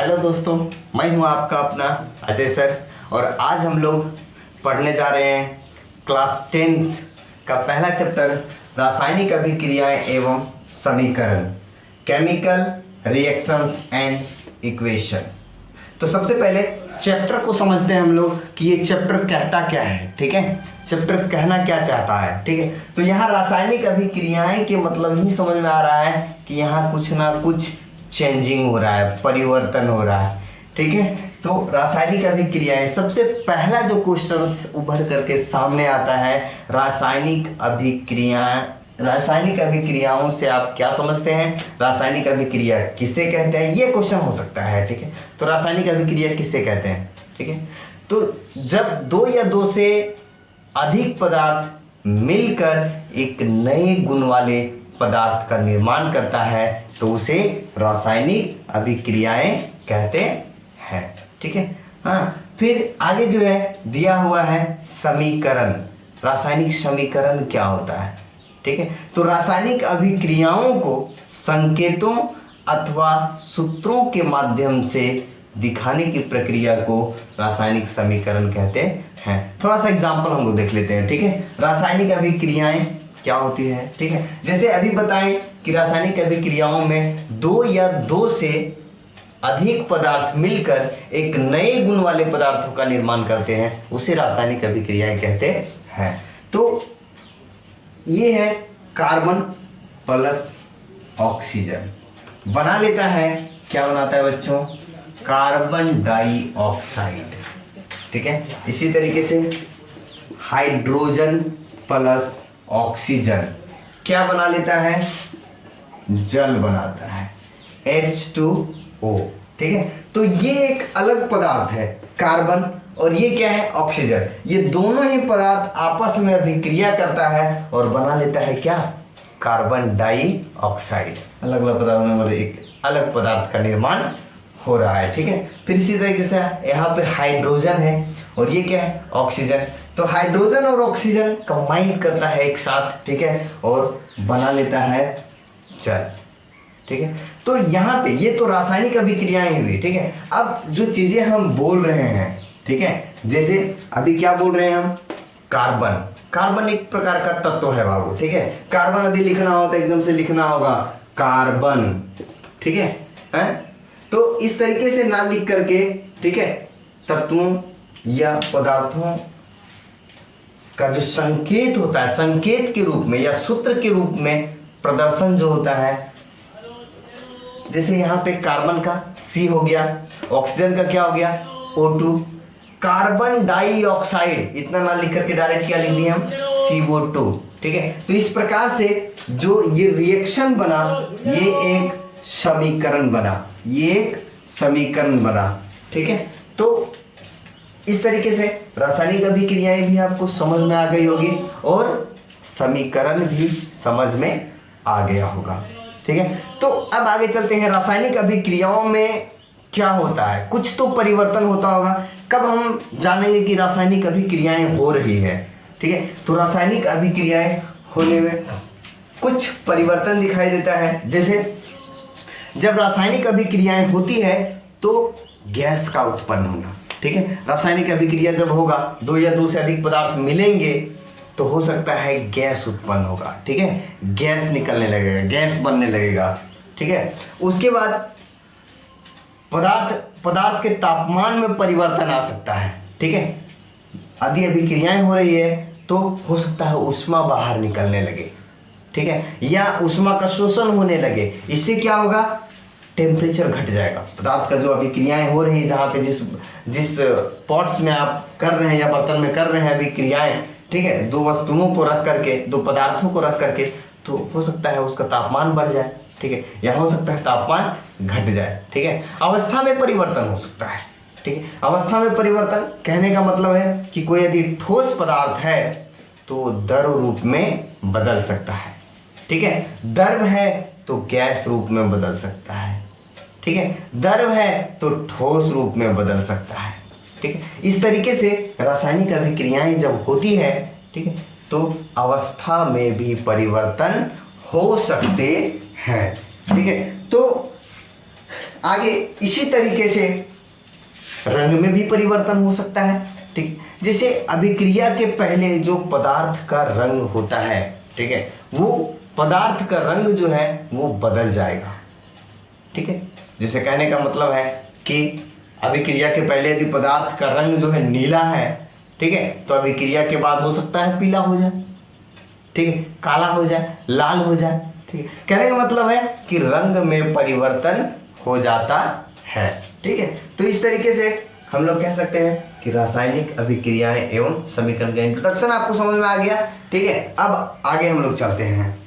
Hello दोस्तों, मैं हूं आपका अपना अजय सर और आज हम लोग पढ़ने जा रहे हैं क्लास 10 का पहला चैप्टर रासायनिक अभिक्रियाएं एवं समीकरण, केमिकल रिएक्शंस एंड इक्वेशन। तो सबसे पहले चैप्टर को समझते हैं हम लोग कि ये चैप्टर कहता क्या है। ठीक है, चैप्टर कहना क्या चाहता है। ठीक है, तो यहाँ रासायनिक अभिक्रियाएं के मतलब ही समझ में आ रहा है कि यहाँ कुछ ना कुछ चेंजिंग हो रहा है, परिवर्तन हो रहा है। ठीक है, तो रासायनिक अभिक्रियाएं, सबसे पहला जो क्वेश्चन उभर करके सामने आता है, रासायनिक अभिक्रियाओं से आप क्या समझते हैं, रासायनिक अभिक्रिया किसे कहते हैं, ये क्वेश्चन हो सकता है। ठीक है, तो रासायनिक अभिक्रिया किसे कहते हैं। ठीक है, तो जब दो या दो से अधिक पदार्थ मिलकर एक नए गुण वाले पदार्थ का निर्माण करता है तो उसे रासायनिक अभिक्रियाएं कहते हैं। ठीक है, हाँ, फिर आगे जो है दिया हुआ है समीकरण। रासायनिक समीकरण क्या होता है। ठीक है, तो रासायनिक अभिक्रियाओं को संकेतों अथवा सूत्रों के माध्यम से दिखाने की प्रक्रिया को रासायनिक समीकरण कहते हैं। थोड़ा सा एग्जांपल हम लोग देख लेते हैं। ठीक है, रासायनिक अभिक्रियाएं क्या होती है। ठीक है, जैसे अभी बताएं कि रासायनिक अभिक्रियाओं में दो या दो से अधिक पदार्थ मिलकर एक नए गुण वाले पदार्थों का निर्माण करते हैं, उसे रासायनिक अभिक्रियाएं कहते हैं। तो ये है कार्बन प्लस ऑक्सीजन बना लेता है, क्या बनाता है बच्चों, कार्बन डाइऑक्साइड। ठीक है, इसी तरीके से हाइड्रोजन प्लस ऑक्सीजन क्या बना लेता है, जल बनाता है, H2O। ठीक है, तो ये एक अलग पदार्थ है कार्बन, और ये क्या है, ऑक्सीजन। ये दोनों ही पदार्थ आपस में अभिक्रिया करता है और बना लेता है क्या, कार्बन डाइऑक्साइड। अलग अलग पदार्थों में मतलब एक अलग पदार्थ का निर्माण हो रहा है। ठीक है, फिर इसी तरीके से यहाँ पे हाइड्रोजन है और ये क्या है, ऑक्सीजन। तो हाइड्रोजन और ऑक्सीजन कंबाइन करता है एक साथ। ठीक है, और बना लेता है जल। ठीक है, तो यहाँ पे ये तो रासायनिक अभिक्रियाएं हुई। ठीक है, अब जो चीजें हम बोल रहे हैं, ठीक है, जैसे अभी क्या बोल रहे हैं हम, कार्बन। कार्बन एक प्रकार का तत्व है बाबू। ठीक है, कार्बन यदि लिखना हो तो एकदम से लिखना होगा कार्बन। ठीक है, तो इस तरीके से ना लिख करके, ठीक है, तत्वों या पदार्थों का जो संकेत होता है, संकेत के रूप में या सूत्र के रूप में प्रदर्शन जो होता है, जैसे यहाँ पे कार्बन का C हो गया, ऑक्सीजन का क्या हो गया, O2, कार्बन डाइऑक्साइड इतना ना लिख करके डायरेक्ट क्या लिख दिए हम, CO2। ठीक है, तो इस प्रकार से जो ये रिएक्शन बना, ये एक समीकरण बना, ये एक समीकरण बना। ठीक है, तो इस तरीके से रासायनिक अभिक्रियाएं भी आपको समझ में आ गई होगी और समीकरण भी समझ में आ गया होगा। ठीक है, तो अब आगे चलते हैं। रासायनिक अभिक्रियाओं में क्या होता है, कुछ तो परिवर्तन होता होगा। कब हम जानेंगे कि रासायनिक अभिक्रियाएं हो रही है। ठीक है, तो रासायनिक अभिक्रियाएं होने में कुछ परिवर्तन दिखाई देता है। जैसे जब रासायनिक अभिक्रियाएं होती है तो गैस का उत्पन्न होना। ठीक है, रासायनिक अभिक्रिया जब होगा, दो या दो से अधिक पदार्थ मिलेंगे तो हो सकता है गैस उत्पन्न होगा। ठीक है, गैस निकलने लगेगा, गैस बनने लगेगा। ठीक है, उसके बाद पदार्थ के तापमान में परिवर्तन आ सकता है। ठीक है, यदि अभिक्रियाएं हो रही है तो हो सकता है ऊष्मा बाहर निकलने लगे। ठीक है, या ऊष्मा का शोषण होने लगे। इससे क्या होगा, टेम्परेचर घट जाएगा। पदार्थ का जो अभिक्रियाएं हो रही है, जहां पे जिस पॉट्स में आप कर रहे हैं या बर्तन में कर रहे हैं अभिक्रियाएं, ठीक है, दो वस्तुओं को रख करके, दो पदार्थों को रख करके, तो हो सकता है उसका तापमान बढ़ जाए। ठीक है, या हो सकता है तापमान घट जाए। ठीक है, अवस्था में परिवर्तन हो सकता है। ठीक है, अवस्था में परिवर्तन कहने का मतलब है कि कोई यदि ठोस पदार्थ है तो द्रव रूप में बदल सकता है। ठीक है, द्रव है तो गैस रूप में बदल सकता है। ठीक है, द्रव है तो ठोस रूप में बदल सकता है। ठीक है, इस तरीके से रासायनिक अभिक्रियाएं जब होती है, ठीक है, तो अवस्था में भी परिवर्तन हो सकते हैं। ठीक है, तो आगे इसी तरीके से रंग में भी परिवर्तन हो सकता है, ठीक। जैसे अभिक्रिया के पहले जो पदार्थ का रंग होता है, ठीक है, वो पदार्थ का रंग जो है वो बदल जाएगा, ठीक है। जैसे कहने का मतलब है कि अभिक्रिया के पहले यदि पदार्थ का रंग जो है नीला है, ठीक है, तो अभिक्रिया के बाद हो सकता है पीला हो जाए, ठीक है, काला हो जाए, लाल हो जाए, ठीक है। कहने का मतलब है कि रंग में परिवर्तन हो जाता है, ठीक है। तो इस तरीके से हम लोग कह सकते हैं कि रासायनिक अभिक्रियाएं एवं समीकरण का इंट्रोडक्शन आपको समझ में आ गया, ठीक है। अब आगे हम लोग चलते हैं।